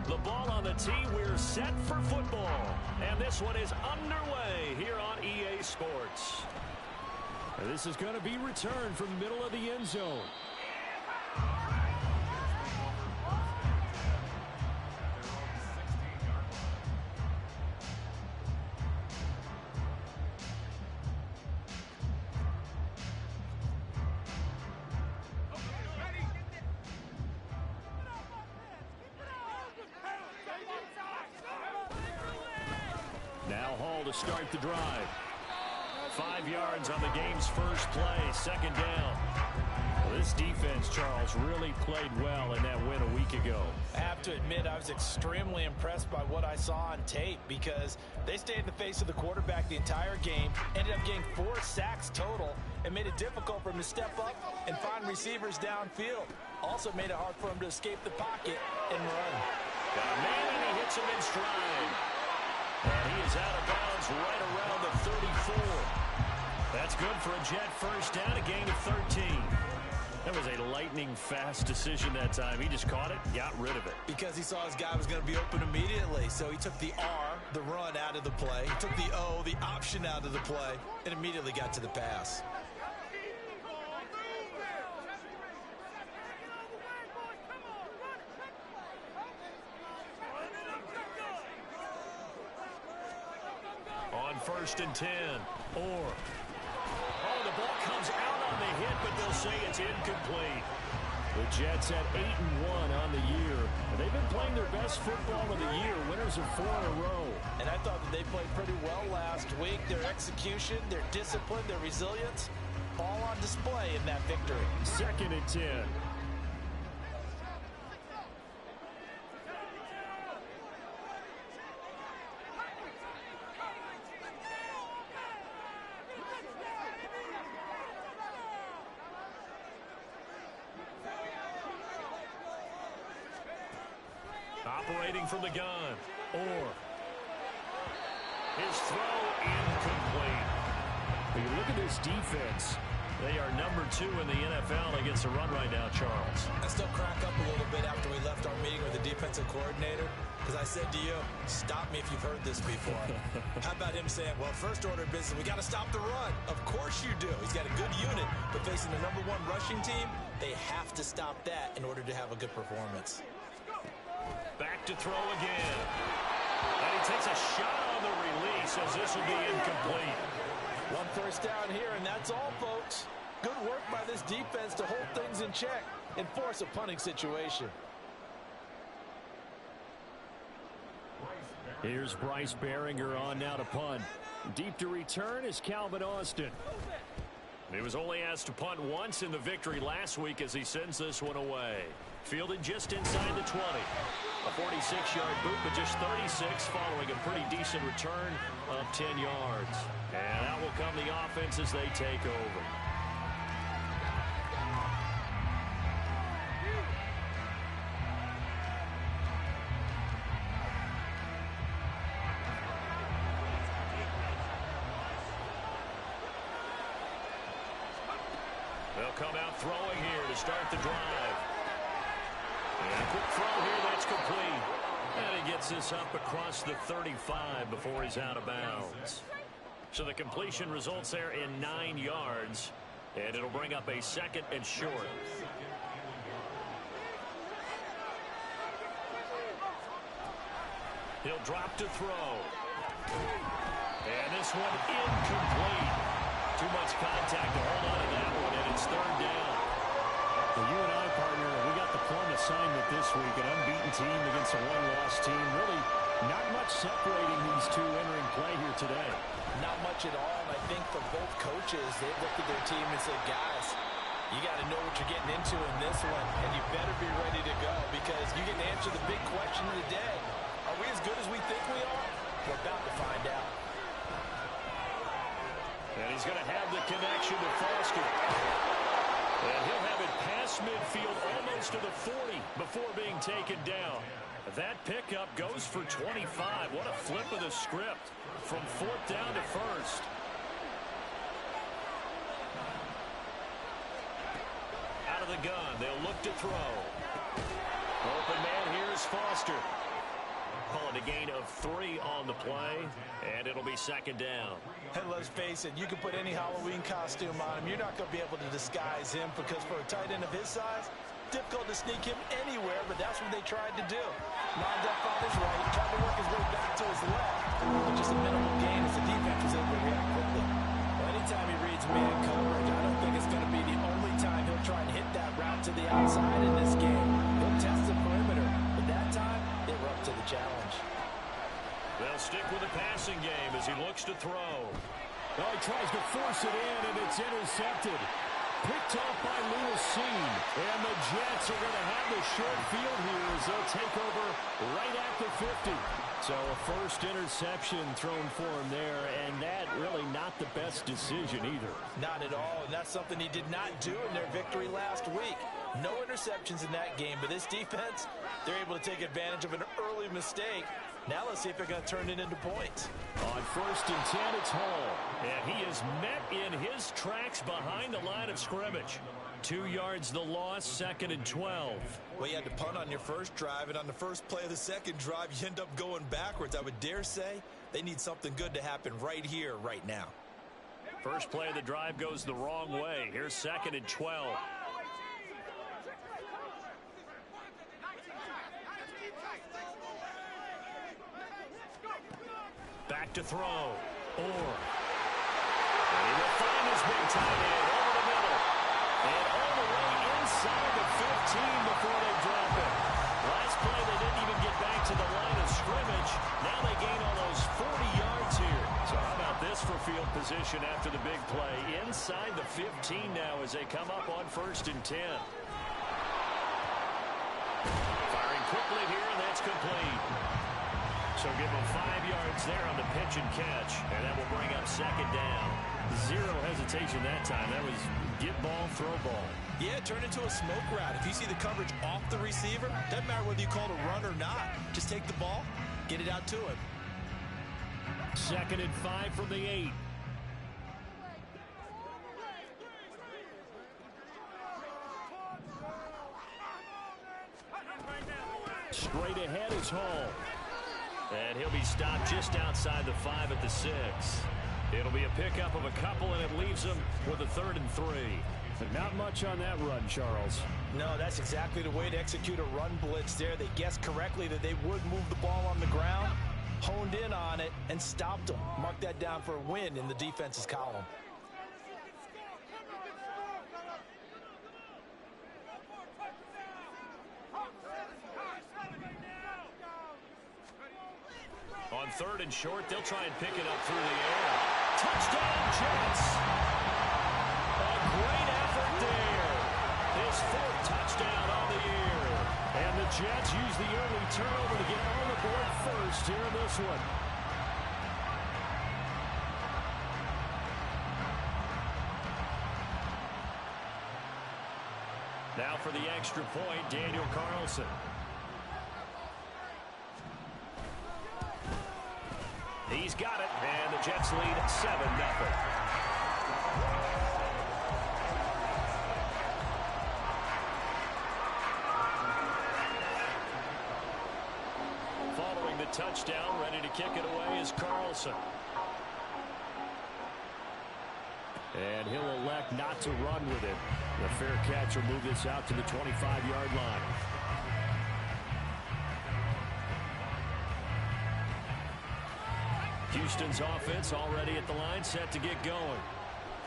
The ball on the tee. We're set for football. And this one is underway here on EA Sports. This is going to be returned from the middle of the end zone. Now Hall to start the drive. 5 yards on the game's first play, second down. Well, this defense, Charles, really played well in that win a week ago. I have to admit, I was extremely impressed by what I saw on tape because they stayed in the face of the quarterback the entire game, ended up getting 4 sacks total, and made it difficult for him to step up and find receivers downfield. Also made it hard for him to escape the pocket and run. Got a man, and he hits him in stride. And he is out of bounds right around the 34. That's good for a Jet first down, a gain of 13. That was a lightning-fast decision that time. He just caught it, got rid of it. Because he saw his guy was going to be open immediately. So he took the R, the run, out of the play. He took the O, the option, out of the play, and immediately got to the pass. On 1st and 10, or... Oh, the ball comes out on the hit, but they'll say it's incomplete. The Jets at 8-1 on the year. And they've been playing their best football of the year, winners of 4 in a row. And I thought that they played pretty well last week. Their execution, their discipline, their resilience, all on display in that victory. 2nd and 10. Operating from the gun, or his throw incomplete. When you look at this defense, they are number 2 in the NFL against the run right now, Charles. I still crack up a little bit after we left our meeting with the defensive coordinator, because I said to you, stop me if you've heard this before. How about him saying, well, first order of business, we got to stop the run. Of course you do. He's got a good unit, but facing the number 1 rushing team, they have to stop that in order to have a good performance. Back to throw again. And he takes a shot on the release as this will be incomplete. 1 first down here, and that's all, folks. Good work by this defense to hold things in check and force a punting situation. Here's Bryce Behringer on now to punt. Deep to return is Calvin Austin. He was only asked to punt once in the victory last week as he sends this one away. Fielded just inside the 20. A 46-yard boot, but just 36 following a pretty decent return of 10 yards. And out will come the offense as they take over. They'll come out throwing here to start the drive. And a quick throw here, that's complete. And he gets this up across the 35 before he's out of bounds. So the completion results there in 9 yards. And it'll bring up a 2nd and short. He'll drop to throw. And this one incomplete. Too much contact to hold on to that one, and it's 3rd down. Well, you and I, partner, we got the plum assignment this week. An unbeaten team against a 1-loss team. Really not much separating these two entering play here today. Not much at all, and I think for both coaches, they looked at their team and said, guys, you got to know what you're getting into in this one, and you better be ready to go because you can answer the big question of the day. Are we as good as we think we are? We're about to find out. And he's going to have the connection to Foster. And he'll have it past midfield almost to the 40 before being taken down. That pickup goes for 25. What a flip of the script from 4th down to 1st. Out of the gun, they'll look to throw. Open man here is Foster. Call it a gain of 3 on the play, and it'll be second down. And let's face it, you can put any Halloween costume on him. You're not going to be able to disguise him because for a tight end of his size, difficult to sneak him anywhere, but that's what they tried to do. Lined up on his right, tried to work his way back to his left, but just a minimal gain as the defense was able to react quickly. Well, anytime he reads man coverage, I don't think it's going to be the only time he'll try and hit that route to the outside in this game. He'll test the perimeter, but that time, they were up to the challenge. They'll stick with the passing game as he looks to throw. Well, he tries to force it in, and it's intercepted. Picked off by Lewis-Seen. And the Jets are going to have the short field here as they'll take over right at the 50. So a first interception thrown for him there, and that really not the best decision either. Not at all, and that's something he did not do in their victory last week. No interceptions in that game, but this defense, they're able to take advantage of an early mistake. Now let's see if they're going to turn it into points. On 1st and 10, it's Hall. And he is met in his tracks behind the line of scrimmage. 2 yards the loss, 2nd and 12. Well, you had to punt on your first drive, and on the first play of the second drive, you end up going backwards. I would dare say they need something good to happen right here, right now. First play of the drive goes the wrong way. Here's 2nd and 12. Back to throw. And he will find his big tight end over the middle. And all the way inside the 15 before they drop it. Last play, they didn't even get back to the line of scrimmage. Now they gain almost 40 yards here. So how about this for field position after the big play? Inside the 15 now as they come up on 1st and 10. Firing quickly here, and that's complete. So give him 5 yards there on the pitch and catch, and that will bring up 2nd down. 0 hesitation that time. That was get ball, throw ball. Yeah, turn into a smoke route. If you see the coverage off the receiver, doesn't matter whether you call it a run or not. Just take the ball, get it out to him. 2nd and 5 from the 8. Straight ahead is Hall. And he'll be stopped just outside the 5 at the 6. It'll be a pickup of a couple, and it leaves them with a 3rd and 3. But not much on that run, Charles. No, that's exactly the way to execute a run blitz there. They guessed correctly that they would move the ball on the ground, honed in on it, and stopped them. Mark that down for a win in the defense's column. On 3rd and short, they'll try and pick it up through the air. Touchdown, Jets! A great effort there. His 4th touchdown on the year. And the Jets use the early turnover to get on the board first here in this one. Now for the extra point, Daniel Carlson. He's got it, and the Jets lead 7-0. Following the touchdown, ready to kick it away is Carlson. And he'll elect not to run with it. The fair catch will move this out to the 25-yard line. Houston's offense already at the line, set to get going.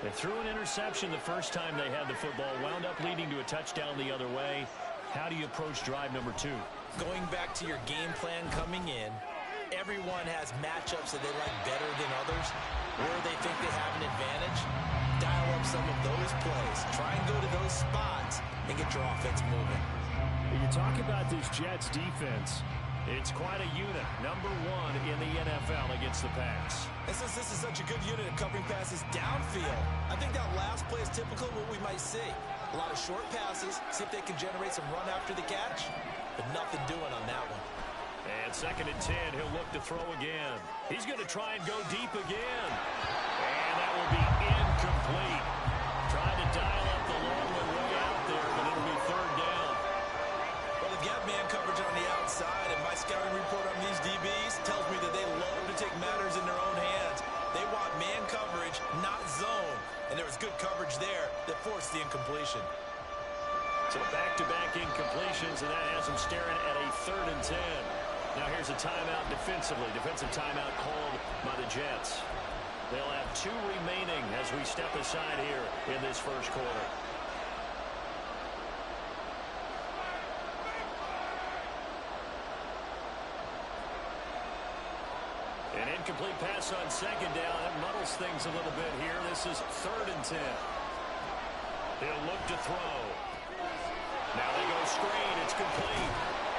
They threw an interception the first time they had the football, wound up leading to a touchdown the other way. How do you approach drive number 2? Going back to your game plan coming in, everyone has matchups that they like better than others, where they think they have an advantage. Dial up some of those plays. Try and go to those spots and get your offense moving. When you talk about this Jets defense, it's quite a unit, number 1 in the NFL against the pass. And since this is such a good unit of covering passes downfield, I think that last play is typical of what we might see. A lot of short passes, see if they can generate some run after the catch, but nothing doing on that one. And 2nd and 10, he'll look to throw again. He's going to try and go deep again. And that will be incomplete. Trying to dial up the long one way out there, but it'll be 3rd down. Well, they've got man coverage on the outside, and my scouting report on these defenses So back-to-back incompletions, and that has them staring at a 3rd and 10. Now here's a timeout defensively. Defensive timeout called by the Jets. They'll have 2 remaining as we step aside here in this first quarter. An incomplete pass on 2nd down. That muddles things a little bit here. This is 3rd and 10. He'll look to throw. Now they go screen. It's complete.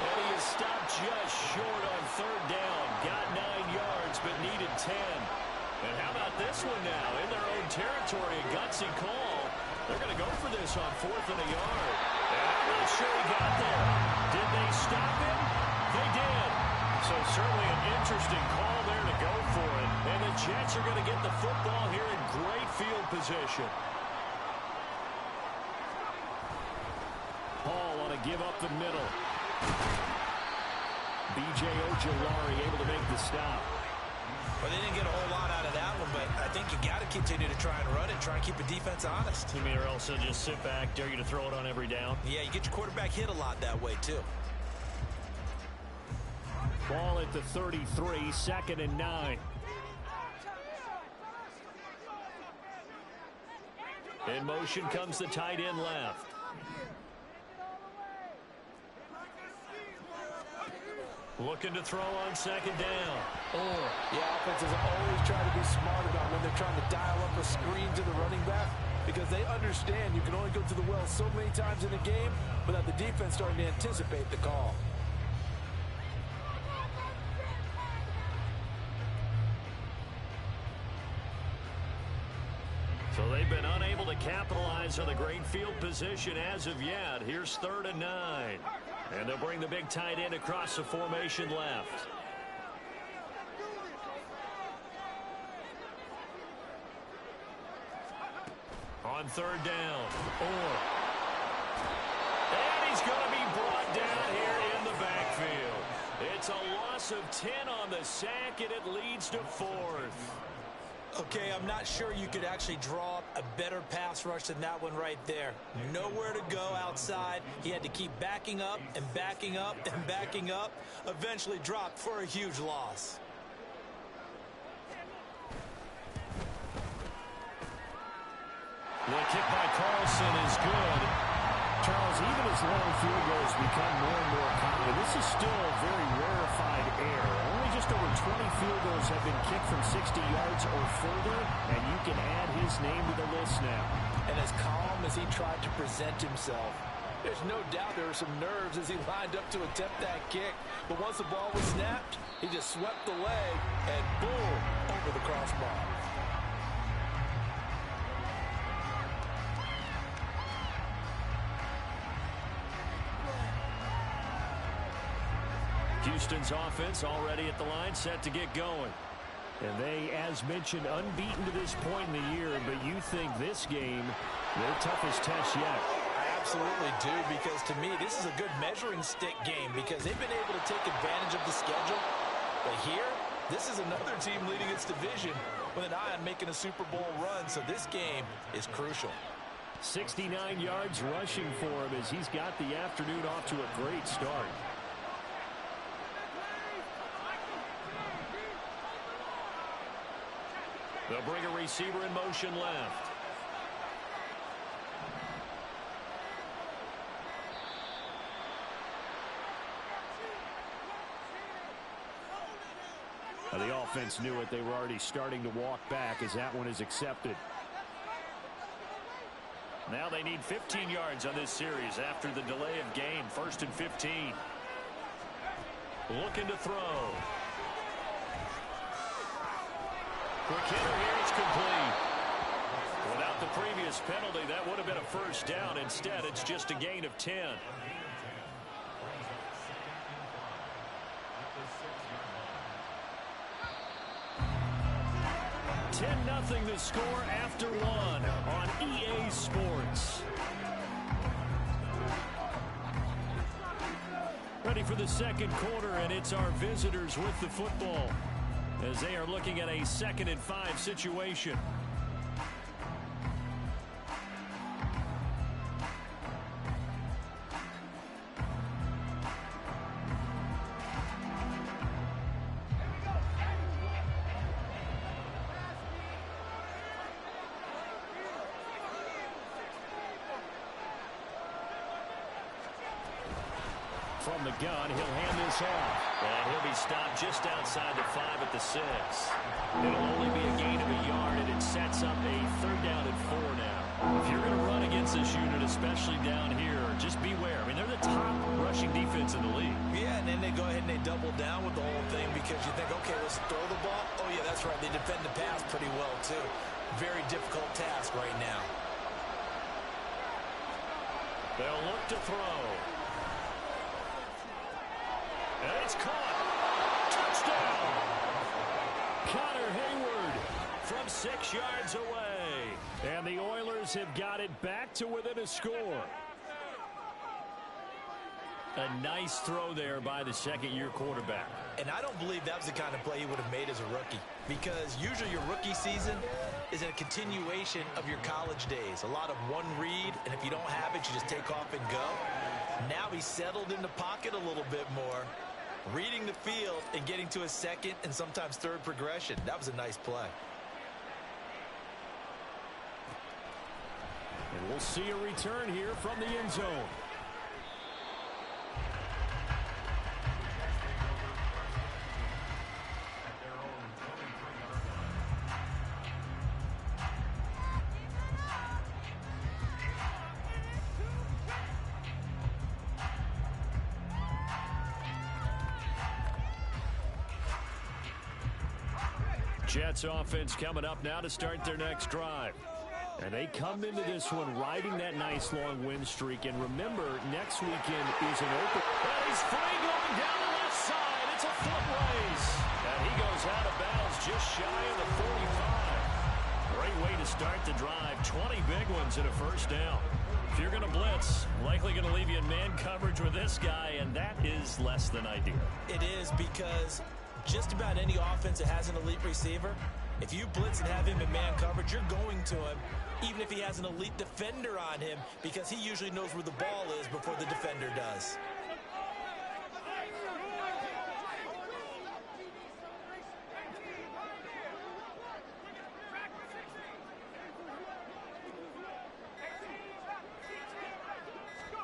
And he is stopped just short on 3rd down. Got 9 yards, but needed 10. And how about this one now? In their own territory, a gutsy call. They're going to go for this on 4th and a yard. And I'm not sure he got there. Did they stop him? They did. So certainly an interesting call there to go for it. And the Jets are going to get the football here in great field position. Hall on a give up the middle. B.J. Ojulari able to make the stop. Well, they didn't get a whole lot out of that one, but I think you got to continue to try and run it, try and keep the defense honest. You mean or else they'll just sit back, dare you to throw it on every down? Yeah, you get your quarterback hit a lot that way, too. Ball at the 33, 2nd and 9. In motion comes the tight end left. Looking to throw on 2nd down. Yeah, offenses always try to be smart about when they're trying to dial up a screen to the running back because they understand you can only go to the well so many times in a game without the defense starting to anticipate the call. So they've been unable to capitalize on the great field position as of yet. Here's 3rd and 9. And they'll bring the big tight end across the formation left. On 3rd down. And he's going to be brought down here in the backfield. It's a loss of 10 on the sack, and it leads to 4th. Okay, I'm not sure you could actually draw up a better pass rush than that one right there. Nowhere to go outside. He had to keep backing up and backing up and backing up. Eventually dropped for a huge loss. The kick by Carlson is good. Charles, even as long field goals become more and more common, this is still a very rarefied air. Only just over 20 field goals have been kicked from 60 yards or further, and you can add his name to the list now. And as calm as he tried to present himself, there's no doubt there were some nerves as he lined up to attempt that kick. But once the ball was snapped, he just swept the leg and boom, over the crossbar. Houston's offense already at the line, set to get going. And they, as mentioned, unbeaten to this point in the year, but you think this game, their toughest test yet. I absolutely do, because to me, this is a good measuring stick game because they've been able to take advantage of the schedule. But here, this is another team leading its division with an eye on making a Super Bowl run, so this game is crucial. 69 yards rushing for him as he's got the afternoon off to a great start. They'll bring a receiver in motion left. Now, the offense knew it. They were already starting to walk back as that one is accepted. Now they need 15 yards on this series after the delay of game. 1st and 15. Looking to throw. Quick hitter here, it's complete. Without the previous penalty, that would have been a 1st down. Instead, it's just a gain of 10. Nothing the score after one on EA Sports. Ready for the second quarter, and it's our visitors with the football as they are looking at a 2nd and 5 situation. from the gun. He'll hand this off. And he'll be stopped just outside the 5 at the 6. It'll only be a gain of a yard, and it sets up a 3rd down and 4 now. If you're going to run against this unit, especially down here, just beware. I mean, they're the top rushing defense in the league. Yeah, and then they go ahead and they double down with the whole thing because you think, okay, let's throw the ball. Oh, yeah, that's right. They defend the pass pretty well, too. Very difficult task right now. They'll look to throw. And it's caught. Touchdown. Connor Hayward From 6 yards away. And the Oilers have got it back to within a score. A nice throw there by the second-year quarterback. And I don't believe that was the kind of play he would have made as a rookie, because usually your rookie season is a continuation of your college days. A lot of one read, and if you don't have it, you just take off and go. Now he's settled in the pocket a little bit more, reading the field and getting to a second and sometimes third progression. That was a nice play. And we'll see a return here from the end zone. Jets offense coming up now to start their next drive. And they come into this one riding that nice long win streak. And remember, next weekend is an open. And he's free going down the left side. It's a foot race. And he goes out of bounds just shy of the 45. Great way to start the drive. 20 big ones and a first down. If you're going to blitz, likely going to leave you in man coverage with this guy, and that is less than ideal. It is, because just about any offense that has an elite receiver, if you blitz and have him in man coverage, you're going to him, even if he has an elite defender on him, because he usually knows where the ball is before the defender does.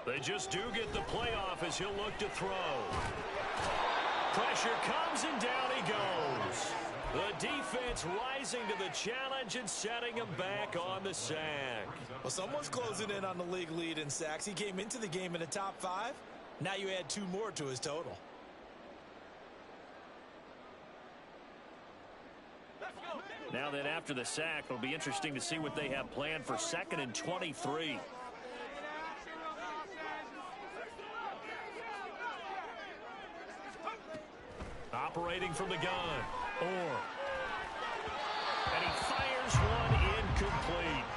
They just do get the playoff as he'll look to throw. Pressure comes and down he goes. The defense rising to the challenge and setting him back on the sack. Well, someone's closing in on the league lead in sacks. He came into the game in the top 5. Now you add 2 more to his total. Now then, after the sack, it'll be interesting to see what they have planned for 2nd and 23. Operating from the gun. And he fires one incomplete.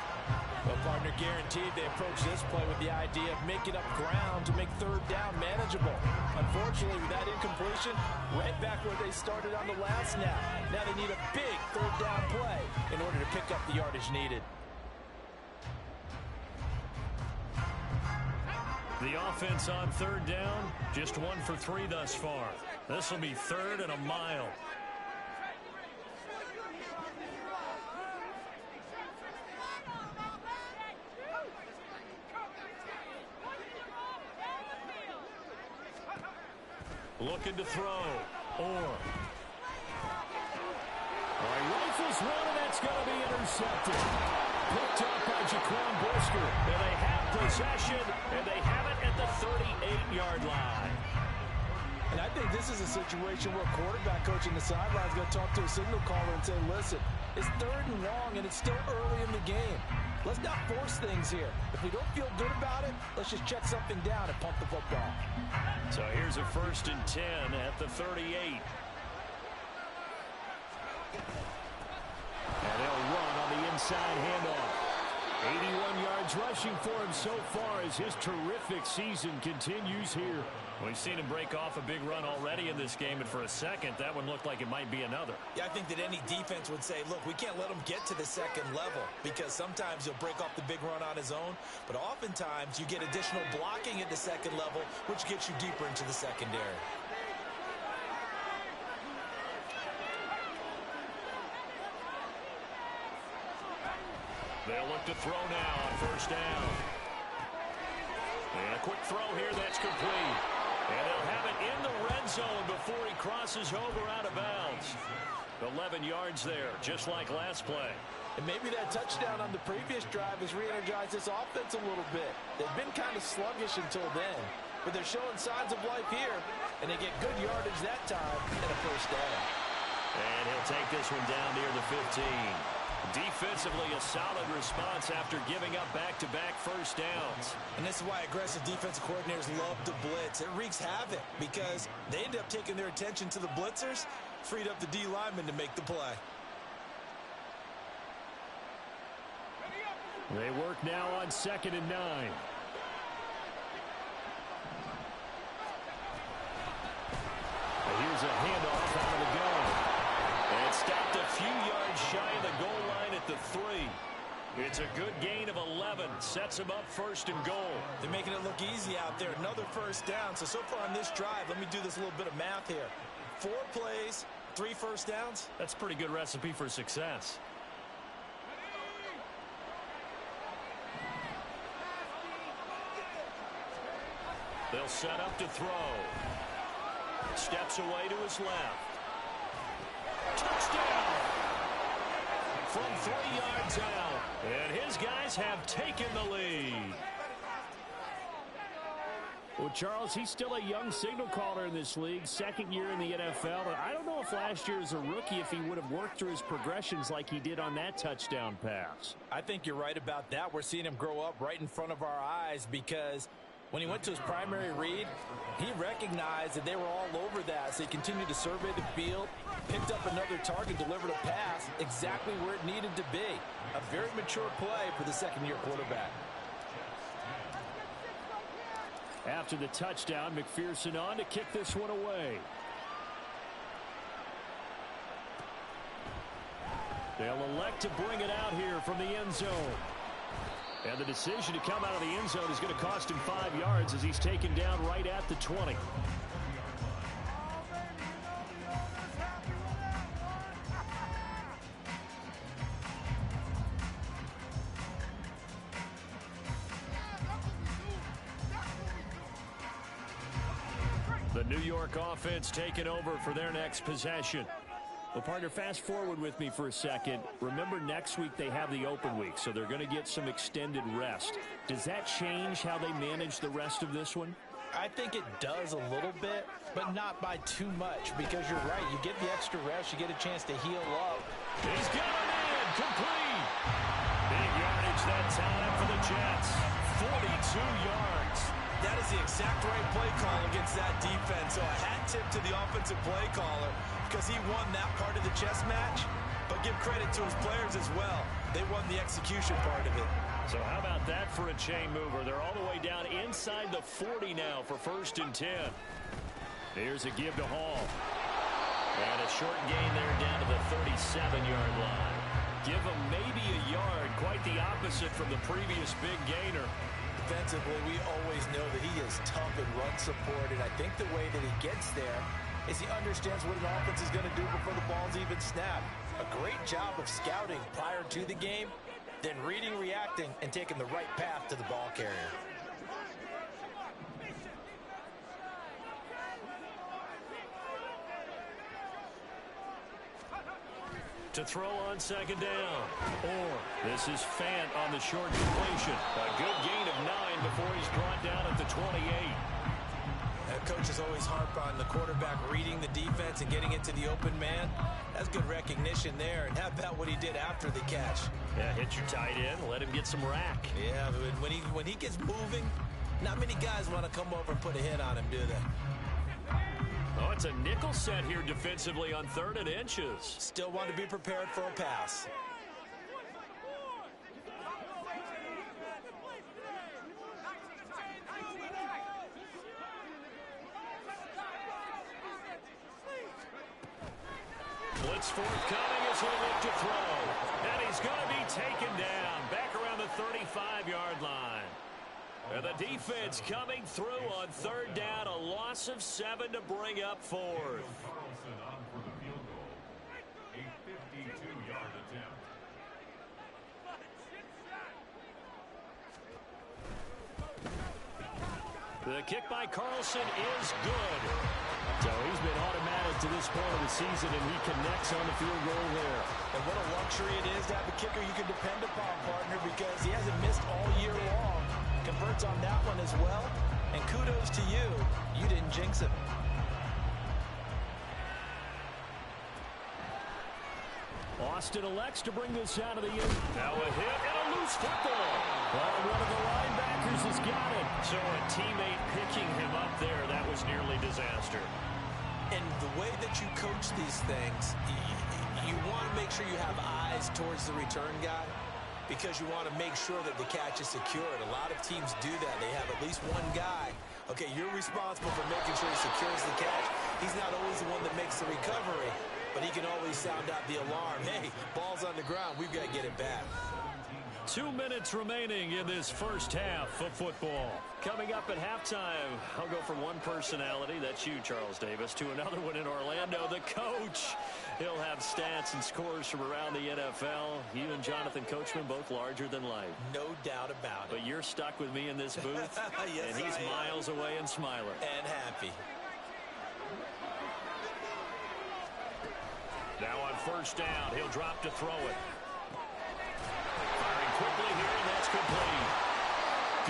Well, partner, guaranteed they approach this play with the idea of making up ground to make 3rd down manageable. Unfortunately, with that incompletion, right back where they started on the last snap. Now they need a big 3rd down play in order to pick up the yardage needed. The offense on 3rd down, just 1 for 3 thus far. This will be 3rd and a mile. Looking to throw. Rifles one, and that's going to be intercepted. Picked up by Jaquan Brisker. And they have possession, and they have it at the 38-yard line. And I think this is a situation where quarterback coach in the sideline is going to talk to a signal caller and say, listen, it's 3rd and long, and it's still early in the game. Let's not force things here. If we don't feel good about it, let's just check something down and pump the football. So here's a 1st and 10 at the 38. And they'll run on the inside handoff. 81 yards rushing for him so far as his terrific season continues here. We've seen him break off a big run already in this game, and for a second, that one looked like it might be another. Yeah, I think that any defense would say, look, we can't let him get to the 2nd level, because sometimes he'll break off the big run on his own, but oftentimes you get additional blocking at the 2nd level, which gets you deeper into the secondary. They'll look to throw now on 1st down. And a quick throw here that's complete. And they'll have it in the red zone before he crosses over out of bounds. 11 yards there, just like last play. And maybe that touchdown on the previous drive has re-energized this offense a little bit. They've been kind of sluggish until then, but they're showing signs of life here, and they get good yardage that time and a first down. And he'll take this one down near the 15. Defensively, a solid response after giving up back-to-back first downs. And this is why aggressive defensive coordinators love to blitz. It wreaks havoc because they end up taking their attention to the blitzers, freed up the D lineman to make the play. They work now on 2nd and 9. Here's a handoff out of the gun. And stopped a few yards shy of the goal line at the 3. It's a good gain of 11. Sets him up 1st and goal. They're making it look easy out there. Another first down. So far on this drive, let me do this little bit of math here. 4 plays, 3 first downs. That's a pretty good recipe for success. They'll set up to throw. Steps away to his left. Touchdown! From 3 yards out. And his guys have taken the lead. Well, Charles, he's still a young signal caller in this league, 2nd year in the NFL. And I don't know if last year as a rookie, if he would have worked through his progressions like he did on that touchdown pass. I think you're right about that. We're seeing him grow up right in front of our eyes because when he went to his primary read, he recognized that they were all over that, so he continued to survey the field, picked up another target, delivered a pass exactly where it needed to be. A very mature play for the 2nd-year quarterback. After the touchdown, McPherson on to kick this one away. They'll elect to bring it out here from the end zone. And the decision to come out of the end zone is going to cost him 5 yards as he's taken down right at the 20. The New York offense taking over for their next possession. Well, partner, fast forward with me for a second. Remember, next week they have the open week, so they're going to get some extended rest. Does that change how they manage the rest of this one? I think it does a little bit, but not by too much, because you're right. You get the extra rest. You get a chance to heal up. He's got it in. Complete. Big yardage that time for the Jets. 42 yards. That is the exact right play call against that defense. So a hat tip to the offensive play caller because he won that part of the chess match. But give credit to his players as well. They won the execution part of it. So how about that for a chain mover? They're all the way down inside the 40 now for 1st and 10. Here's a give to Hall. And a short gain there down to the 37-yard line. Give him maybe a yard. Quite the opposite from the previous big gainer. Defensively, we always know that he is tough and run support, and I think the way that he gets there is he understands what an offense is going to do before the ball's even snapped. A great job of scouting prior to the game, then reading, reacting, and taking the right path to the ball carrier. To throw on 2nd down. Or this is Fant on the short completion. A good gain of 9 before he's brought down at the 28. Coaches always harp on the quarterback reading the defense and getting into the open man. That's good recognition there. And how about what he did after the catch? Yeah, hit your tight end, let him get some rack. Yeah, but when he gets moving, not many guys want to come over and put a hit on him, do they? Oh, it's a nickel set here defensively on 3rd and inches. Still want to be prepared for a pass. Blitz forthcoming as he'll look to throw. And he's going to be taken down back around the 35-yard line. And the defense coming through on 3rd down, a loss of 7 to bring up 4th. The kick by Carlson is good. So he's been automatic to this point of the season, and he connects on the field goal there. And what a luxury it is to have a kicker you can depend upon, partner, because he hasn't missed all year long. Converts on that one as well. And kudos to you. You didn't jinx him. Austin elects to bring this out of the end. Now a hit and a loose football. Well, one of the linebackers has got it. So a teammate picking him up there, that was nearly disaster. And the way that you coach these things, you want to make sure you have eyes towards the return guy because you want to make sure that the catch is secured. A lot of teams do that. They have at least one guy. Okay, you're responsible for making sure he secures the catch. He's not always the one that makes the recovery, but he can always sound out the alarm. Hey, ball's on the ground. We've got to get it back. 2 minutes remaining in this first half of football. Coming up at halftime, I'll go from one personality, that's you, Charles Davis, to another one in Orlando, the coach. He'll have stats and scores from around the NFL. You and Jonathan Coachman both larger than life. No doubt about it. But you're stuck with me in this booth, yes, and he's miles away and smiling. And happy. Now on first down, he'll drop to throw it. Firing quickly here, and that's complete.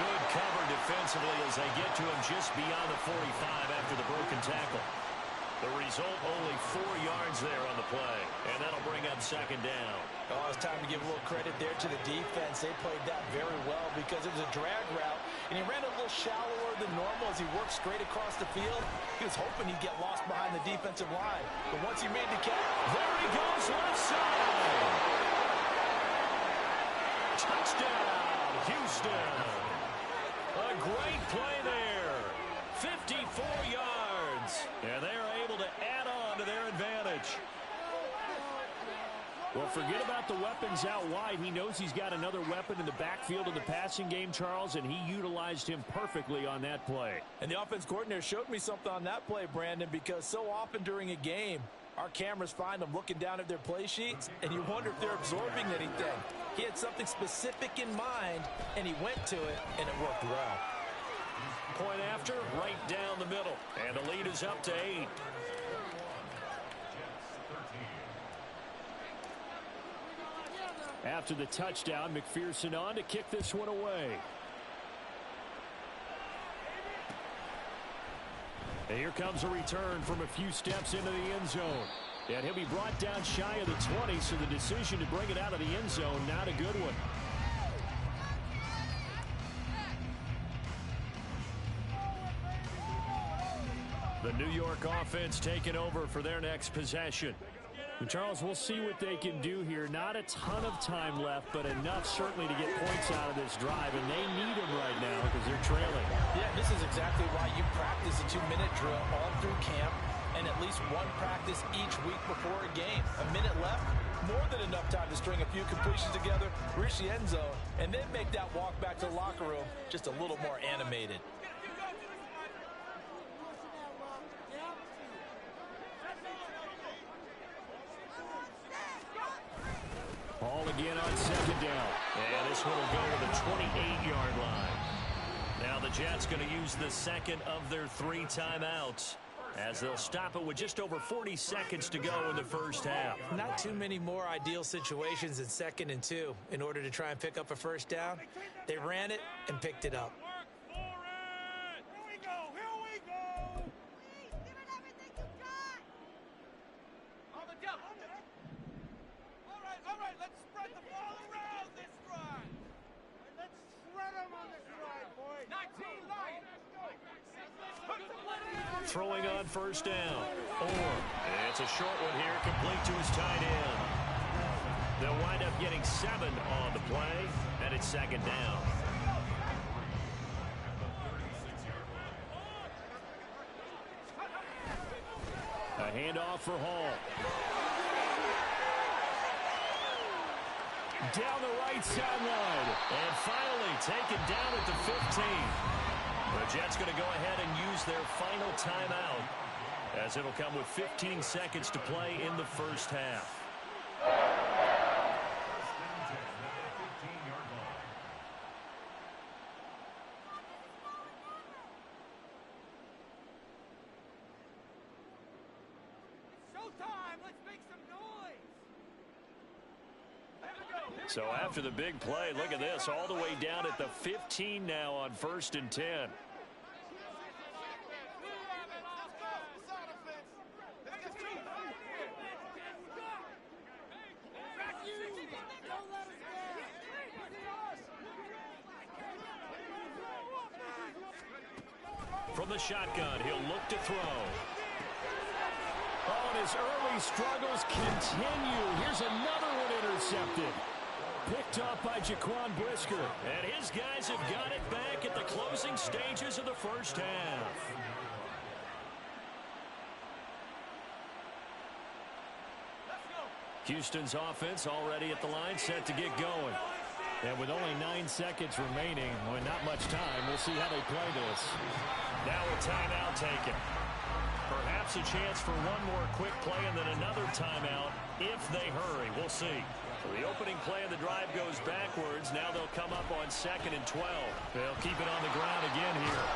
Good cover defensively as they get to him just beyond the 45 after the broken tackle. The result, only 4 yards there on the play, and that'll bring up second down. Oh, it's time to give a little credit there to the defense. They played that very well because it was a drag route, and he ran a little shallower than normal as he worked straight across the field. He was hoping he'd get lost behind the defensive line, but once he made the catch, there he goes left side. Touchdown, Houston. A great play there. 54 yards, and they're able to add on to their advantage. Well, forget about the weapons out wide. He knows he's got another weapon in the backfield of the passing game, Charles, and he utilized him perfectly on that play. And the offense coordinator showed me something on that play, Brandon, because so often during a game, our cameras find them looking down at their play sheets, and you wonder if they're absorbing anything. He had something specific in mind, and he went to it, and it worked well. Point after, right down the middle, and the lead is up to 8. After the touchdown, McPherson on to kick this one away. And here comes a return from a few steps into the end zone. And he'll be brought down shy of the 20, so the decision to bring it out of the end zone, not a good one. The New York offense taking over for their next possession. And Charles, we'll see what they can do here. Not a ton of time left, but enough certainly to get points out of this drive, and they need them right now because they're trailing. Yeah, this is exactly why you practice a 2-minute drill all through camp and at least one practice each week before a game. A minute left, more than enough time to string a few completions together, reach the end zone, and then make that walk back to the locker room just a little more animated. Ball again on second down. And this one will go to the 28-yard line. Now the Jets going to use the second of their 3 timeouts as they'll stop it with just over 40 seconds to go in the first half. Not too many more ideal situations in 2nd and 2 in order to try and pick up a first down. They ran it and picked it up. Throwing on first down. It's a short one here, complete to his tight end. They'll wind up getting 7 on the play, and it's second down. A handoff for Hall. Down the right sideline. And finally taken down at the 15. The Jets going to go ahead and use their final timeout as it'll come with 15 seconds to play in the first half. So after the big play, look at this, all the way down at the 15 now on 1st and 10. From the shotgun, he'll look to throw. Oh, and his early struggles continue. Here's another one intercepted. Picked up by Jaquan Brisker. And his guys have got it back at the closing stages of the first half. Houston's offense already at the line, set to get going. And with only 9 seconds remaining, with not much time, we'll see how they play this. Now a timeout taken. Perhaps a chance for one more quick play and then another timeout if they hurry. We'll see. So the opening play of the drive goes backwards. Now they'll come up on 2nd and 12. They'll keep it on the ground again here.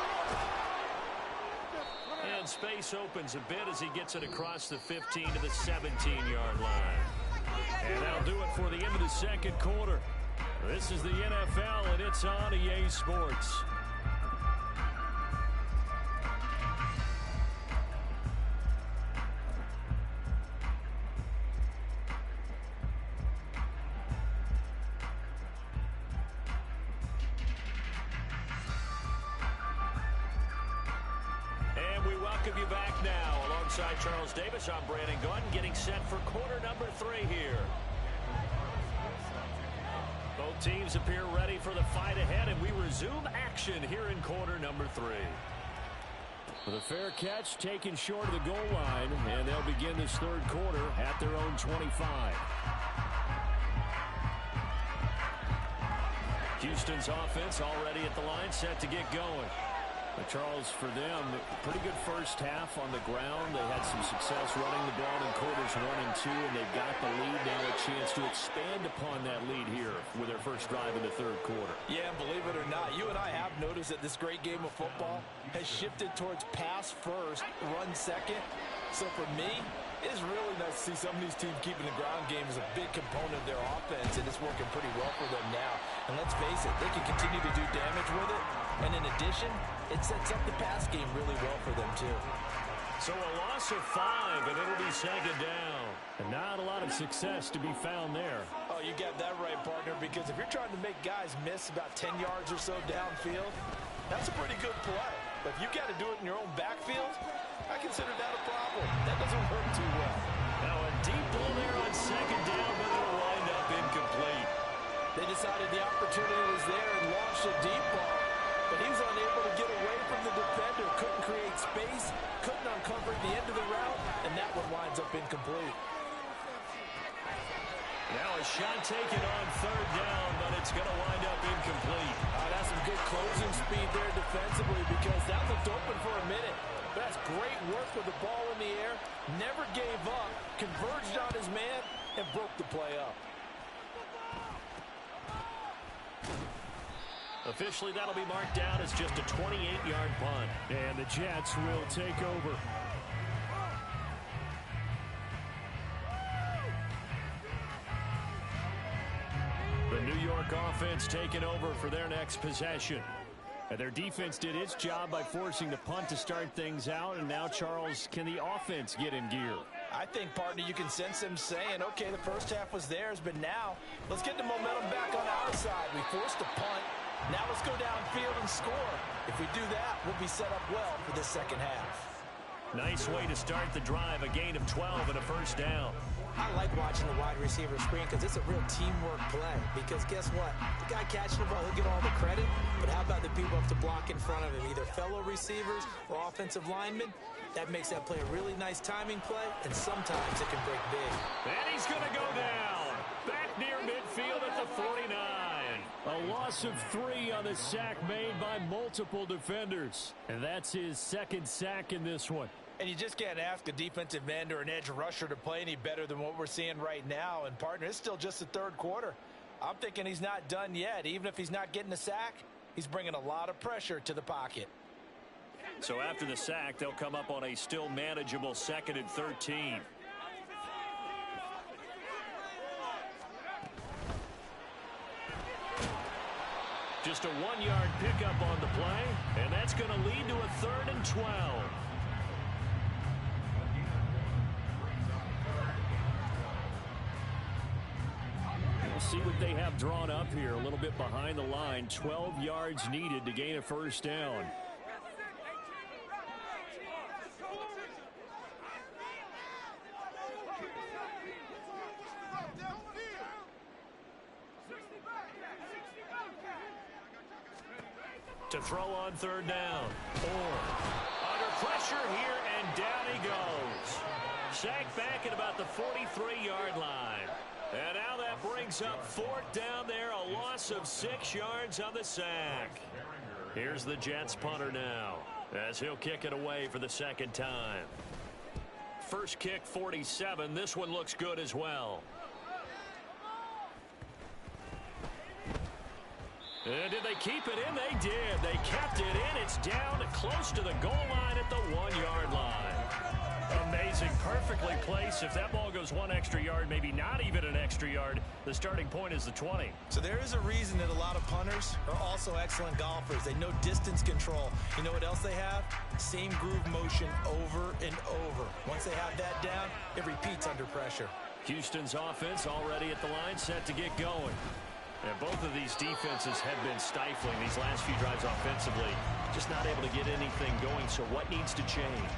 And space opens a bit as he gets it across the 15 to the 17-yard line. And that'll do it for the end of the second quarter. This is the NFL, and it's on EA Sports. And we welcome you back now. Alongside Charles Davis, I'm Brandon Gaudin, getting set for quarter number 3 here. Both teams appear ready for the fight ahead, and we resume action here in quarter number 3. With a fair catch taken short of the goal line, and they'll begin this third quarter at their own 25. Houston's offense already at the line, set to get going. But Charles, for them, pretty good first half on the ground. They had some success running the ball in quarters 1 and 2, and they've got the lead now, a chance to expand upon that lead here with their first drive in the third quarter. Yeah, and believe it or not, you and I have noticed that this great game of football has shifted towards pass first, run second. So for me, it is really nice to see some of these teams keeping the ground game as a big component of their offense, and it's working pretty well for them now. And let's face it, they can continue to do damage with it. And in addition, it sets up the pass game really well for them, too. So a loss of 5, and it'll be 2nd down. And not a lot of success to be found there. Oh, you got that right, partner, because if you're trying to make guys miss about 10 yards or so downfield, that's a pretty good play. But if you got to do it in your own backfield, I consider that a problem. That doesn't work too well. Now a deep ball there on 2nd down, but it'll wind up incomplete. They decided the opportunity was there and launched a deep ball, but he was unable to get away from the defender, couldn't create space, couldn't uncover the end of the route, and that one winds up incomplete. Now a shot taken on 3rd down, but it's going to wind up incomplete. That's some good closing speed there defensively, because that looked open for a minute. But that's great work with the ball in the air, never gave up, converged on his man, and broke the play up. Officially, that'll be marked down as just a 28-yard punt. And the Jets will take over. The New York offense taking over for their next possession. And their defense did its job by forcing the punt to start things out. And now, Charles, can the offense get in gear? I think, partner, you can sense them saying, okay, the first half was theirs, but now let's get the momentum back on our side. We forced a punt. Now let's go downfield and score. If we do that, we'll be set up well for this second half. Nice way to start the drive, a gain of 12 and a first down. I like watching the wide receiver screen because it's a real teamwork play. Because guess what? The guy catching the ball, he'll get all the credit. But how about the people up to block in front of him, either fellow receivers or offensive linemen? That makes that play a really nice timing play, and sometimes it can break big. And he's going to go down. Back near midfield at the 49. A loss of 3 on the sack made by multiple defenders. And that's his 2nd sack in this one. And you just can't ask a defensive end or an edge rusher to play any better than what we're seeing right now. And, partner, it's still just the third quarter. I'm thinking he's not done yet. Even if he's not getting a sack, he's bringing a lot of pressure to the pocket. So after the sack, they'll come up on a still manageable 2nd and 13. just a 1-yard pickup on the play, and that's going to lead to a 3rd and 12. We'll see what they have drawn up here. A little bit behind the line. 12 yards needed to gain a 1st down. To throw on 3rd down. Under pressure here, and down he goes. Sacked back at about the 43-yard line. And now that brings up 4th down there, a loss of 6 yards on the sack. Here's the Jets punter now, as he'll kick it away for the 2nd time. First kick, 47. This one looks good as well. And did they keep it in? They did. They kept it in. It's down close to the goal line at the 1-yard line. Amazing. Perfectly placed. If that ball goes 1 extra yard, maybe not even an extra yard, the starting point is the 20. So there is a reason that a lot of punters are also excellent golfers. They know distance control. You know what else they have? Same groove motion over and over. Once they have that down, it repeats under pressure. Houston's offense already at the line, set to get going. And both of these defenses have been stifling these last few drives offensively. Just not able to get anything going, so what needs to change?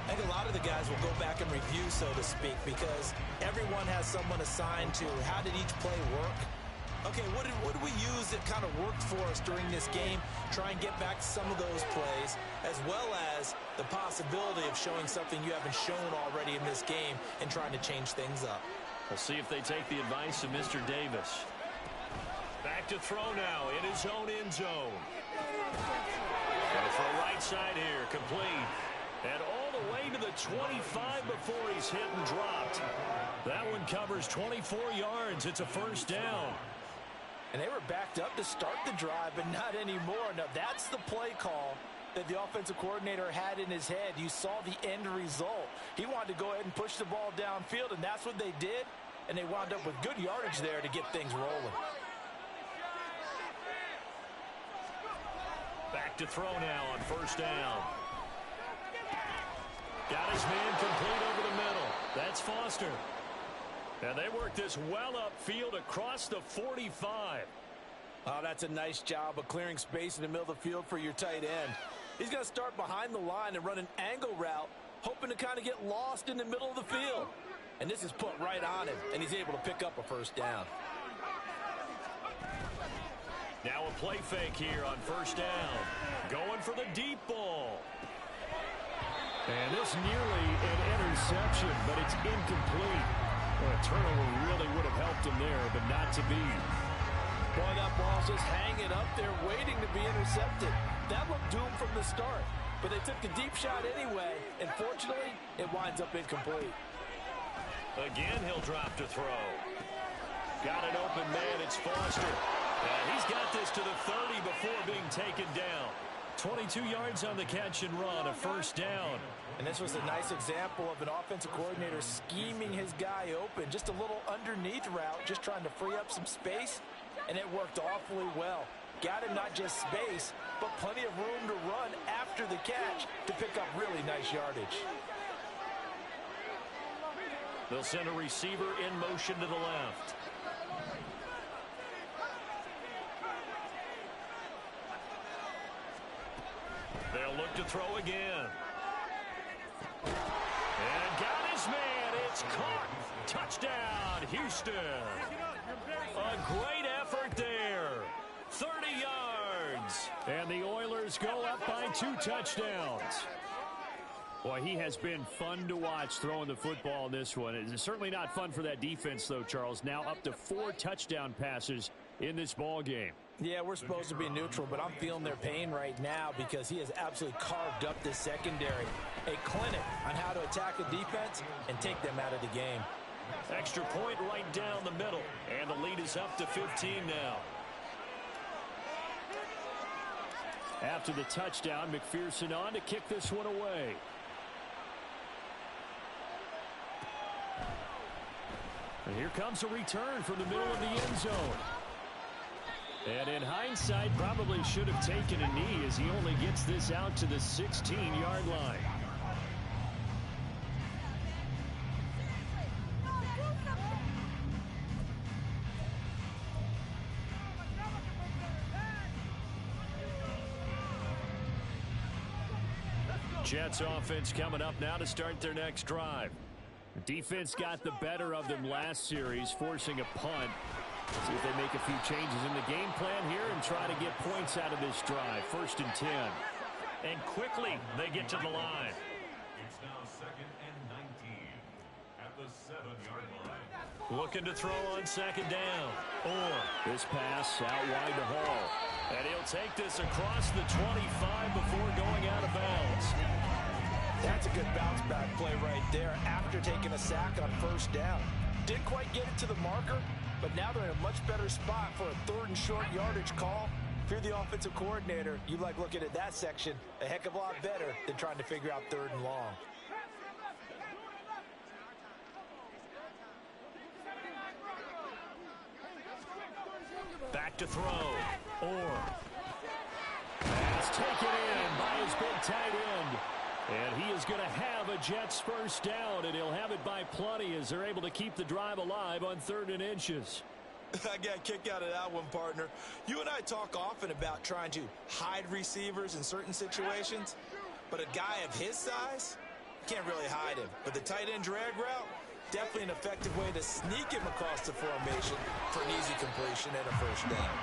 I think a lot of the guys will go back and review, so to speak, because everyone has someone assigned to how did each play work. Okay, what did we use that kind of worked for us during this game? Try and get back to some of those plays, as well as the possibility of showing something you haven't shown already in this game and trying to change things up. We'll see if they take the advice of Mr. Davis. Back to throw now in his own end zone. And for right side here, complete. And all the way to the 25 before he's hit and dropped. That one covers 24 yards. It's a 1st down. And they were backed up to start the drive, but not anymore. Now, that's the play call that the offensive coordinator had in his head. You saw the end result. He wanted to go ahead and push the ball downfield, and that's what they did. And they wound up with good yardage there to get things rolling. Back to throw now on 1st down. Got his man complete over the middle. That's Foster. And they work this well upfield across the 45. Oh, that's a nice job of clearing space in the middle of the field for your tight end. He's going to start behind the line and run an angle route, hoping to kind of get lost in the middle of the field. And this is put right on him, and he's able to pick up a 1st down. Now a play fake here on 1st down. Going for the deep ball. And this nearly an interception, but it's incomplete. Well, a turnover really would have helped him there, but not to be. Boy, that ball's just hanging up there waiting to be intercepted. That looked doomed from the start, but they took the deep shot anyway, and fortunately, it winds up incomplete. Again, he'll drop to throw. Got an open man, it's Foster. And he's got this to the 30 before being taken down. 22 yards on the catch and run, a 1st down. And this was a nice example of an offensive coordinator scheming his guy open. Just a little underneath route, just trying to free up some space, and it worked awfully well. Got him not just space, but plenty of room to run after the catch to pick up really nice yardage. They'll send a receiver in motion to the left. They'll look to throw again. And got his man. It's caught. Touchdown, Houston. A great effort there. 30 yards. And the Oilers go up by 2 touchdowns. Boy, he has been fun to watch throwing the football in this one. It's certainly not fun for that defense, though, Charles. Now up to 4 touchdown passes in this ball game. Yeah, we're supposed to be neutral, but I'm feeling their pain right now because he has absolutely carved up this secondary. A clinic on how to attack a defense and take them out of the game. Extra point right down the middle, and the lead is up to 15 now. After the touchdown, McPherson on to kick this one away. And here comes a return from the middle of the end zone. And in hindsight, probably should have taken a knee as he only gets this out to the 16-yard line. Jets offense coming up now to start their next drive. Defense got the better of them last series, forcing a punt. See if they make a few changes in the game plan here and try to get points out of this drive. 1st and 10. And quickly they get to the line. It's now 2nd and 19 at the 7-yard line. Looking to throw on 2nd down. Or this pass out wide to Hall. And he'll take this across the 25 before going out of bounds. That's a good bounce back play right there after taking a sack on 1st down. Didn't quite get it to the marker, but now they're in a much better spot for a 3rd and short yardage call. If you're the offensive coordinator, you like looking at that section a heck of a lot better than trying to figure out 3rd and long. Back to throw. Or pass taken in by his big tight end. And he is going to have a Jets 1st down, and he'll have it by plenty as they're able to keep the drive alive on 3rd and inches. I got a kick out of that one, partner. You and I talk often about trying to hide receivers in certain situations, but a guy of his size, can't really hide him. But the tight end drag route, definitely an effective way to sneak him across the formation for an easy completion and a 1st down.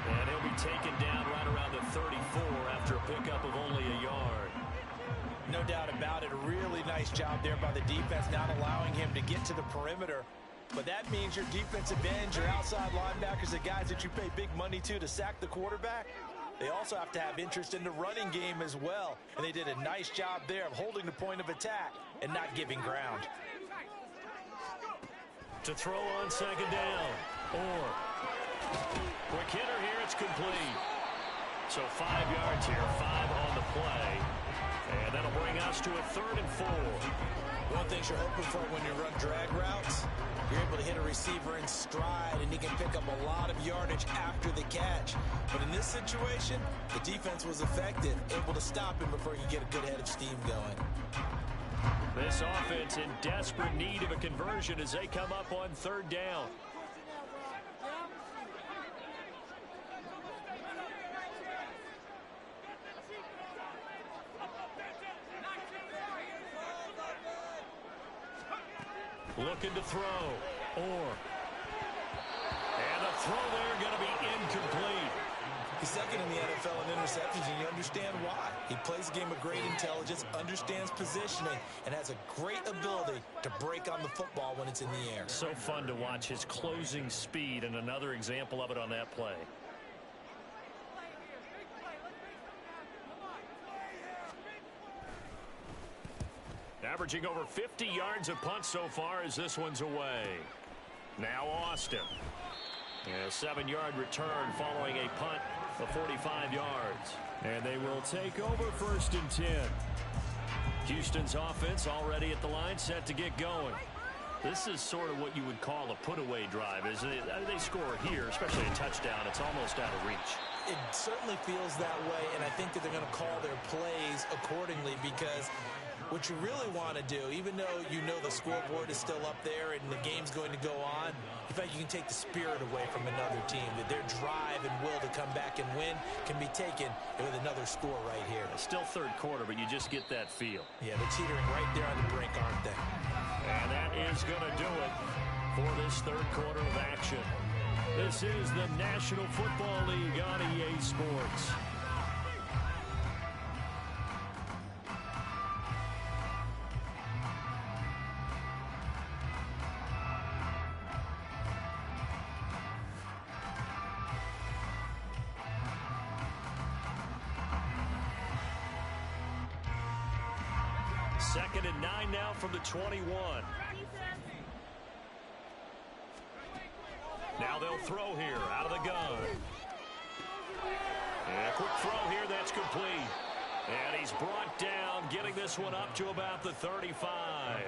And he'll be taken down right around the 34 after a pickup of only a yard. No doubt about it. A really nice job there by the defense, not allowing him to get to the perimeter. But that means your defensive ends, your outside linebackers, the guys that you pay big money to sack the quarterback, they also have to have interest in the running game as well. And they did a nice job there of holding the point of attack and not giving ground. To throw on 2nd down. Or quick hitter here, it's complete. So 5 yards here, 5 on the play. And that'll bring us to a 3rd and 4. One thing you're hoping for when you run drag routes, you're able to hit a receiver in stride, and he can pick up a lot of yardage after the catch. But in this situation, the defense was effective, able to stop him before he could get a good head of steam going. This offense in desperate need of a conversion as they come up on 3rd down. Looking to throw. And the throw there going to be incomplete. He's 2nd in the NFL in interceptions, and you understand why. He plays a game of great intelligence, understands positioning, and has a great ability to break on the football when it's in the air. So fun to watch his closing speed, and another example of it on that play. Averaging over 50 yards a punt so far as this one's away. Now Austin. A 7-yard return following a punt of 45 yards. And they will take over 1st and 10. Houston's offense already at the line, set to get going. This is sort of what you would call a put-away drive, isn't it? They score here, especially a touchdown. It's almost out of reach. It certainly feels that way, and I think that they're going to call their plays accordingly, because what you really want to do, even though you know the scoreboard is still up there and the game's going to go on, in fact, you can take the spirit away from another team, that their drive and will to come back and win can be taken with another score right here. It's still 3rd quarter, but you just get that feel. Yeah, they're teetering right there on the brink, aren't they? And that is going to do it for this 3rd quarter of action. This is the National Football League on EA Sports. Second and 9 now from the 21. Now they'll throw here out of the gun. And a quick throw here, that's complete. And he's brought down, getting this one up to about the 35.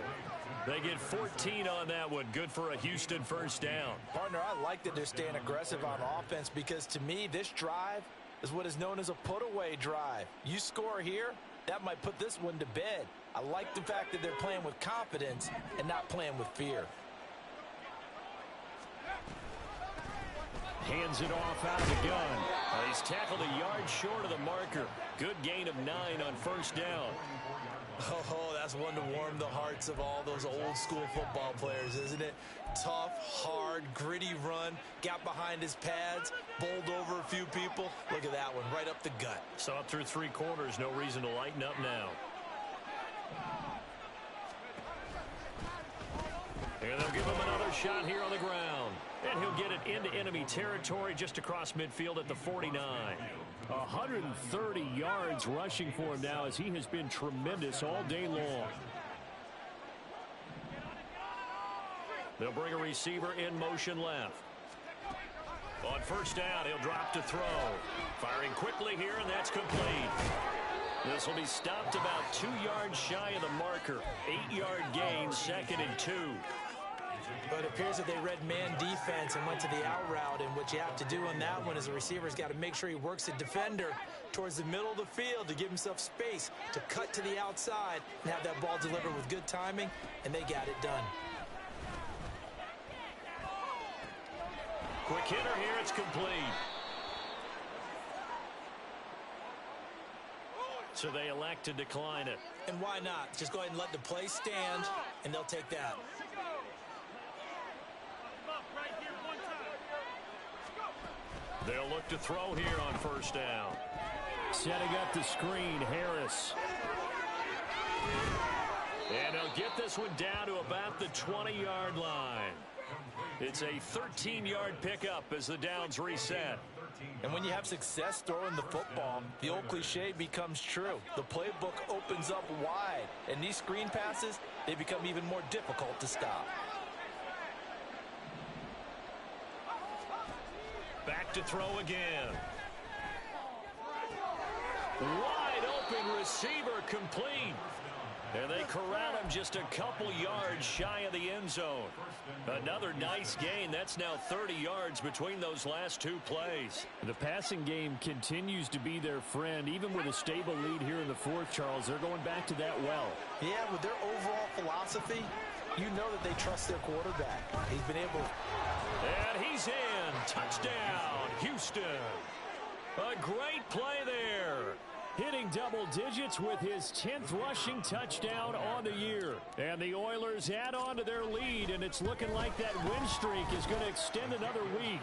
They get 14 on that one. Good for a Houston first down. Partner, I like that they're staying aggressive on offense because to me, this drive is what is known as a put-away drive. You score here, that might put this one to bed. I like the fact that they're playing with confidence and not playing with fear. Hands it off out of the gun. He's tackled a yard short of the marker. Good gain of 9 on first down. Oh, that's one to warm the hearts of all those old school football players, isn't it? Tough, hard, gritty run, got behind his pads, bowled over a few people. Look at that one, right up the gut. Saw it through 3 quarters, no reason to lighten up now. And they'll give him another shot here on the ground. And he'll get it into enemy territory just across midfield at the 49. 130 yards rushing for him now as he has been tremendous all day long. They'll bring a receiver in motion left. On first down, he'll drop to throw. Firing quickly here, and that's complete. This will be stopped about 2 yards shy of the marker. 8-yard gain, 2nd and 2. But it appears that they read man defense and went to the out route, and what you have to do on that one is the receiver's got to make sure he works the defender towards the middle of the field to give himself space to cut to the outside and have that ball delivered with good timing, and they got it done. Quick hitter here, it's complete. So they elect to decline it. And why not? Just go ahead and let the play stand, and they'll take that. They'll look to throw here on first down. Setting up the screen, Harris. And they'll get this one down to about the 20-yard line. It's a 13-yard pickup as the downs reset. And when you have success throwing the football, the old cliche becomes true. The playbook opens up wide, and these screen passes, they become even more difficult to stop. Back to throw again. Wide open receiver complete. And they corral him just a couple yards shy of the end zone. Another nice gain. That's now 30 yards between those last 2 plays. The passing game continues to be their friend. Even with a stable lead here in the 4th, Charles, they're going back to that well. Yeah, with their overall philosophy, you know that they trust their quarterback. He's been able to... And he's in. Touchdown, Houston. A great play there. Hitting double digits with his 10th rushing touchdown on the year. And the Oilers add on to their lead, and it's looking like that win streak is going to extend another week.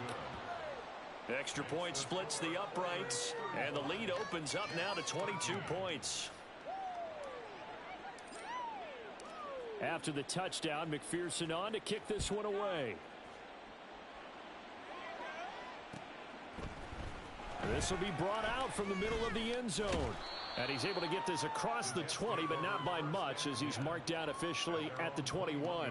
Extra point splits the uprights, and the lead opens up now to 22 points. After the touchdown, McPherson on to kick this one away. This will be brought out from the middle of the end zone. And he's able to get this across the 20, but not by much as he's marked down officially at the 21.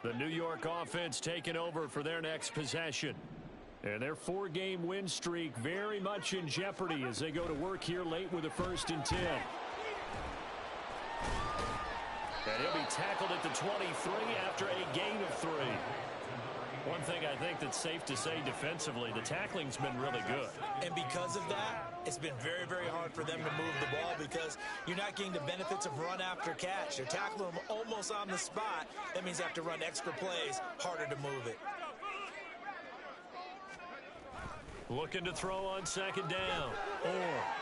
The New York offense taking over for their next possession. And their 4-game win streak very much in jeopardy as they go to work here late with a 1st and 10. And he'll be tackled at the 23 after a gain of 3. One thing I think that's safe to say defensively, the tackling's been really good. And because of that, it's been very, very hard for them to move the ball because you're not getting the benefits of run after catch. You're tackling them almost on the spot. That means you have to run extra plays, harder to move it. Looking to throw on 2nd down.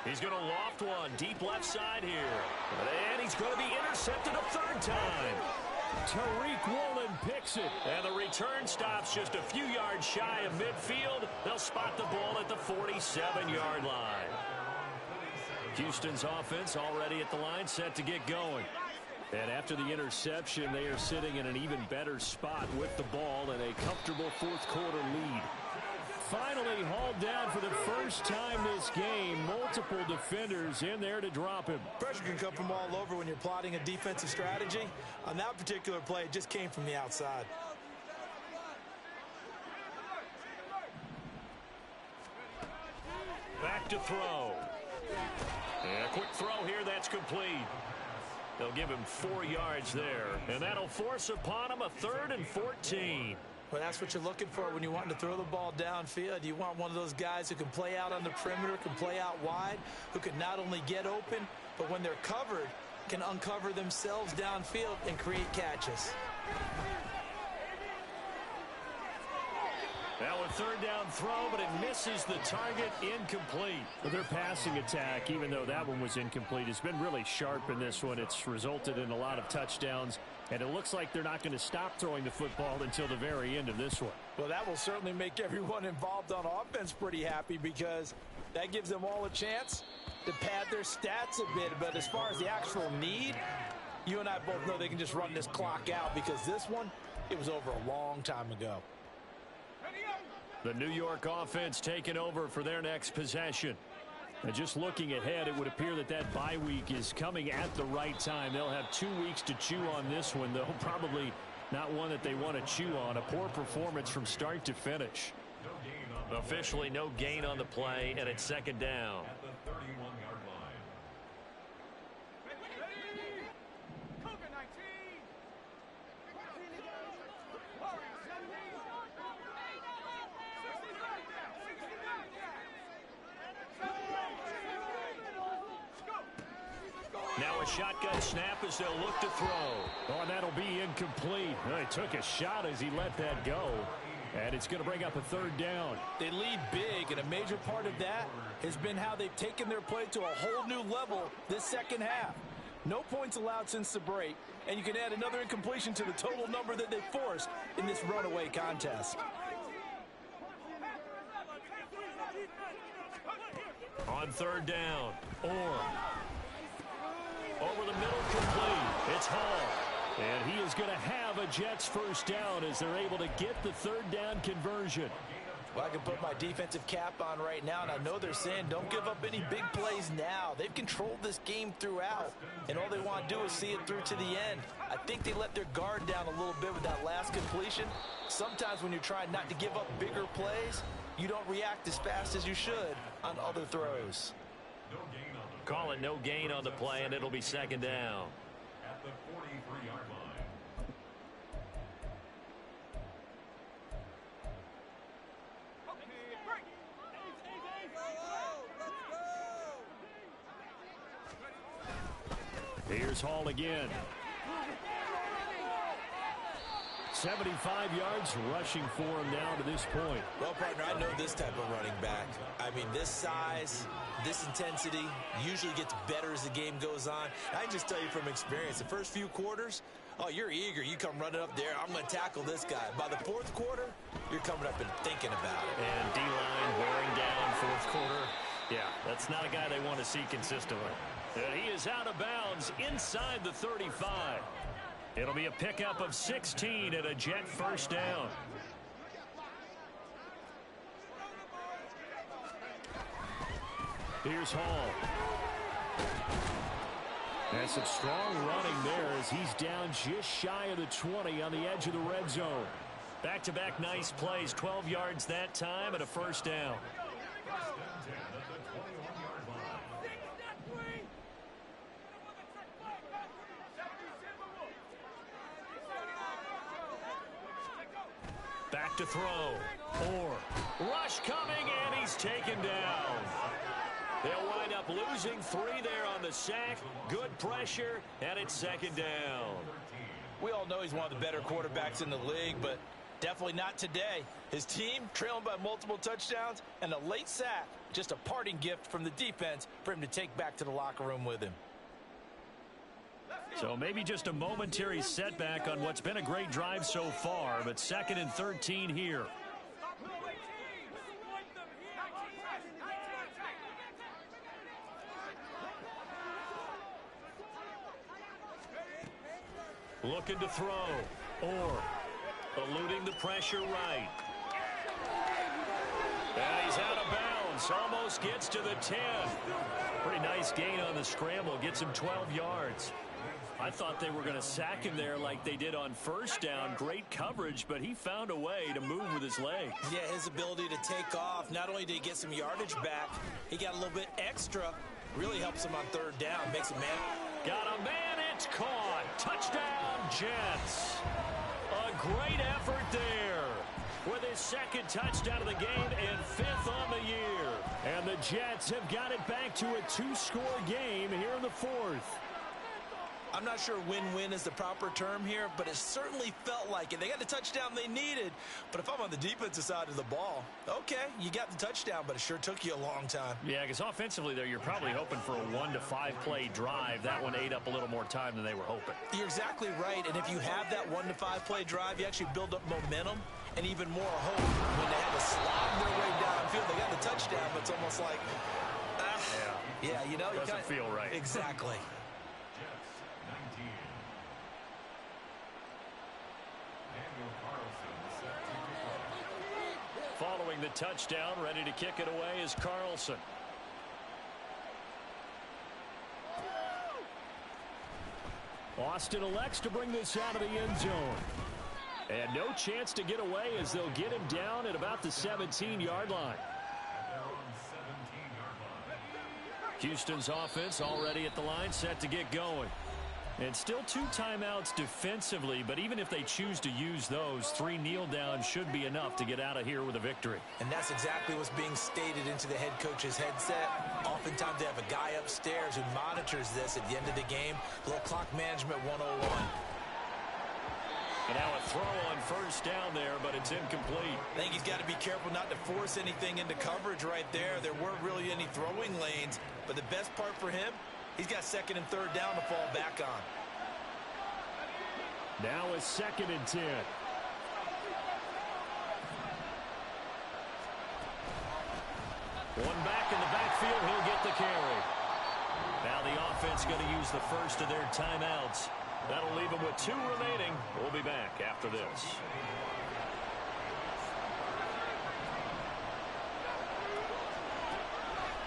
He's going to loft one deep left side here. And he's going to be intercepted a 3rd time. Tariq Woolen picks it. And the return stops just a few yards shy of midfield. They'll spot the ball at the 47-yard line. Houston's offense already at the line, set to get going. And after the interception, they are sitting in an even better spot with the ball and a comfortable fourth quarter lead. Finally hauled down for the first time this game. Multiple defenders in there to drop him. Pressure can come from all over when you're plotting a defensive strategy. On that particular play, it just came from the outside. Back to throw. And a quick throw here, that's complete. They'll give him 4 yards there, and that'll force upon him a 3rd and 14. Well, that's what you're looking for when you want to throw the ball downfield. You want one of those guys who can play out on the perimeter, can play out wide, who can not only get open, but when they're covered, can uncover themselves downfield and create catches. Now a 3rd down throw, but it misses the target, incomplete. But their passing attack, even though that one was incomplete, has been really sharp in this one. It's resulted in a lot of touchdowns, and it looks like they're not going to stop throwing the football until the very end of this one. Well, that will certainly make everyone involved on offense pretty happy, because that gives them all a chance to pad their stats a bit. But as far as the actual need, you and I both know they can just run this clock out, because this one, it was over a long time ago. The New York offense taking over for their next possession. And just looking ahead, it would appear that that bye week is coming at the right time. They'll have 2 weeks to chew on this one, though probably not one that they want to chew on. A poor performance from start to finish. Officially no gain on the play, and it's 2nd down. At the 31-yard line. Now a shotgun snap as they'll look to throw. Oh, and that'll be incomplete. He took a shot as he let that go. And it's going to bring up a 3rd down. They lead big, and a major part of that has been how they've taken their play to a whole new level this second half. No points allowed since the break, and you can add another incompletion to the total number that they forced in this runaway contest. On 3rd down, over the middle, complete. It's Hall. And he is going to have a Jets first down as they're able to get the 3rd down conversion. Well, I can put my defensive cap on right now, and I know they're saying don't give up any big plays now. They've controlled this game throughout, and all they want to do is see it through to the end. I think they let their guard down a little bit with that last completion. Sometimes when you're trying not to give up bigger plays, you don't react as fast as you should on other throws. Call it no gain on the play, and it'll be 2nd down. At the 43-yard line. Here's Hall again. 75 yards rushing for him now to this point. Well, partner, I know this type of running back. I mean, this size, this intensity usually gets better as the game goes on. I can just tell you from experience, the first few quarters, oh, you're eager. You come running up there. I'm going to tackle this guy. By the 4th quarter, you're coming up and thinking about it. And D-line wearing down 4th quarter. Yeah, that's not a guy they want to see consistently. And he is out of bounds inside the 35. It'll be a pickup of 16 and a Jet first down. Here's Hall. And some strong running there as he's down just shy of the 20 on the edge of the red zone. Back-to-back nice plays, 12 yards that time and a first down. Back to throw. Rush coming, and he's taken down. They'll wind up losing 3 there on the sack. Good pressure, and it's 2nd down. We all know he's one of the better quarterbacks in the league, but definitely not today. His team trailing by multiple touchdowns, and a late sack, just a parting gift from the defense for him to take back to the locker room with him. So maybe just a momentary setback on what's been a great drive so far, but 2nd and 13 here. looking to throw. Or eluding the pressure right. And he's out of bounds. Almost gets to the 10. Pretty nice gain on the scramble. Gets him 12 yards. I thought they were going to sack him there like they did on first down. Great coverage, but he found a way to move with his legs. Yeah, his ability to take off. Not only did he get some yardage back, he got a little bit extra. Really helps him on third down. Makes a man. Got a man. It's caught. Touchdown, Jets. A great effort there with his second touchdown of the game and 5th on the year. And the Jets have got it back to a 2-score game here in the 4th. I'm not sure win-win is the proper term here, but it certainly felt like it. They got the touchdown they needed, but if I'm on the defensive side of the ball, okay, you got the touchdown, but it sure took you a long time. Yeah, because offensively there, you're probably hoping for a 1 to 5 play drive. That one ate up a little more time than they were hoping. You're exactly right, and if you have that 1 to 5 play drive, you actually build up momentum and even more hope. When they had to slog their way downfield, they got the touchdown, but it's almost like, yeah, you know. Doesn't feel right. Exactly. Following the touchdown, ready to kick it away is Carlson. Austin elects to bring this out of the end zone. And no chance to get away as they'll get him down at about the 17-yard line. Houston's offense already at the line, set to get going. And still 2 timeouts defensively, but even if they choose to use those, 3 kneel downs should be enough to get out of here with a victory. And that's exactly what's being stated into the head coach's headset. Oftentimes they have a guy upstairs who monitors this at the end of the game. A little clock management 101. And now a throw on first down there, but it's incomplete. I think he's got to be careful not to force anything into coverage right there. There weren't really any throwing lanes, but the best part for him, he's got 2nd and 3rd down to fall back on. Now a 2nd and 10. One back in the backfield, he'll get the carry. Now the offense going to use the first of their timeouts. That'll leave them with 2 remaining. We'll be back after this.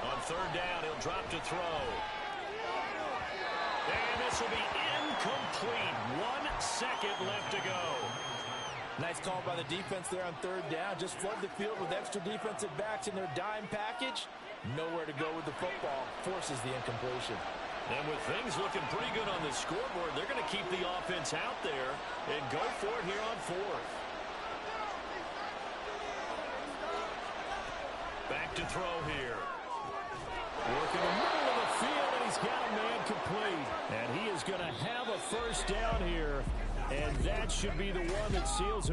On 3rd down, he'll drop to throw. And this will be incomplete. 1 second left to go. Nice call by the defense there on 3rd down. Just flood the field with extra defensive backs in their dime package. Nowhere to go with the football. Forces the incompletion. And with things looking pretty good on the scoreboard, they're going to keep the offense out there and go for it here on 4th. Back to throw here. Working the middle of the field, and he's got a man complete. And he is going to have a first down here. And that should be the one that seals a